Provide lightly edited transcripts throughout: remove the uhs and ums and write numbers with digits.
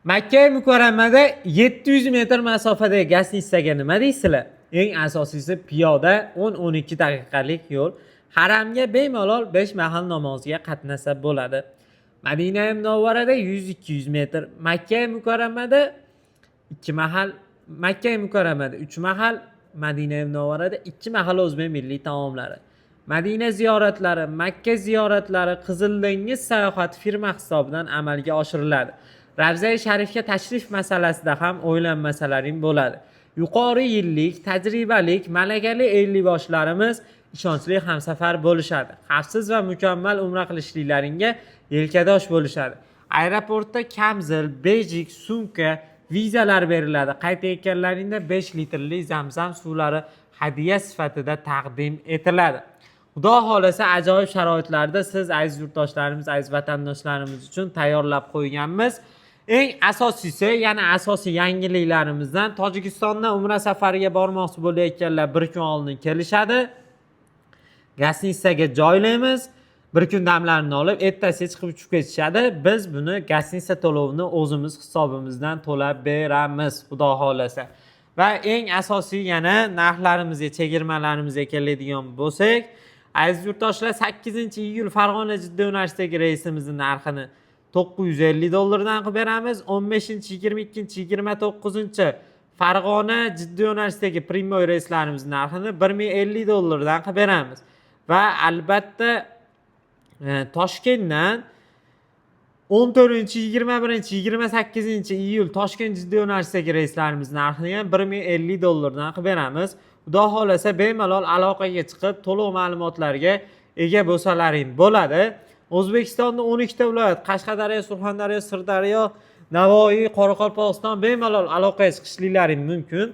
Makka Mukarramada 700 metr masofadagi gastnitsaga nima deysizlar? Eng asosiysi piyoda 10-12 daqiqalik yo'l. Haramga bemalol 5 mahal namozga qatnasa bo'ladi. Madina Munawvarada 100-200 metr, Makka Mukarramada 2 mahal, Makka Mukarramada 3 mahal, Madina Munawvarada 2 mahal o'zbek milliy taomlari. Madina ziyoratlari, Makka ziyoratlari Qizil dengiz sayohati firma hisobidan amalga oshiriladi. Ravza-i Sharifga tashrif masalasida ham o'ylanmasalaring bo'ladi. Yuqori yillik, tajribalik, malakali elliboshlarimiz ishonchli hamsafar bo'lishadi. Xavfsiz va mukammal umra qilishliklaringga yelkadosh bo'lishadi. Aeroportda kamzil, bejik, sumka, vizalar beriladi. Qaytayotganlaringda 5 litrli Zamzam suvlari hadya sifatida taqdim etiladi. Xudo xolasa ajoyib sharoitlarda siz aziz yurtdoshlarimiz, aziz vatandoshlarimiz uchun tayyorlab qo'yganmiz. Eng asosiysi, yana asosiy yangiliklarimizdan Tojikistondan umra safariga bormoqchi bo'layotganlar bir kun oldin kelishadi. Gastnitsaga joylaymiz. Bir kun damlarini olib, ertasiga chiqib uchib ketishadi. Biz buni gastnitsa to'lovini o'zimiz hisobimizdan to'lab beramiz, xudo xolasa. Va eng asosiy yana narxlarimizga, chegirmalarimizga keladigan bo'lsak, aziz yurtdoshlar, 8-iyul Farg'ona Jiddiy yo'nalishdagi reysimizning narxini $950 qilib beramiz. 15-22, 29 Farg'ona Jiddiy yo'nalishdagi Primoy reyslarimizning narxini $1050 qilib beramiz. Va albatta Toshkentdan 14, 21, 28 iyul Toshkent Jiddiy yo'nalishdagi reyslarimizning narxini ham $1050 qilib beramiz. Xudo xolasa bemalol aloqaga chiqib to'liq ma'lumotlarga ega bo'lsalaring bo'ladi. O'zbekistonda 12 ta viloyat, Qashqadaryo, Surxondaryo, Sirdaryo, Navoiy, Qoraqalpog'iston bemalol aloqaga chiqishliklaring mumkin.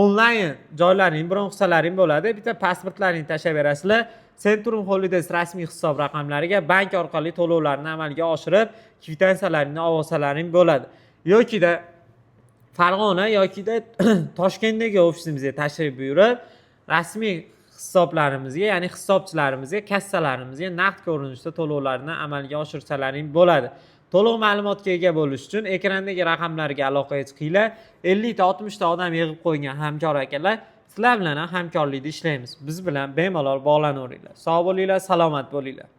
Onlayn joylaring bron qilsalaring bo'ladi. Bitta pasportlaringni tashlab berasizlar. Centrum Holidays rasmiy hisob raqamlariga bank orqali to'lovlarni amalga oshirib, kvitansiyalarni olsalaring bo'ladi. Yokida Farg'ona yokida Toshkentdagi ofisimizga tashrif buyurib, rasmiy hisoblarimizga, ya'ni hisobchilarimizga, kassalarimizga naqd ko'rinishda to'lovlarni amalga oshirsalaring bo'ladi. To'liq ma'lumotga ega bo'lish uchun ekrandagi raqamlarga aloqaga chiqinglar. 50 ta 60 ta odam yig'ib qo'ygan hamkor akalar, sizlar bilan hamkorlikda ishlaymiz. Biz bilan bemalol bog'lanaveringlar. Sog' bo'linglar, salomat bo'linglar.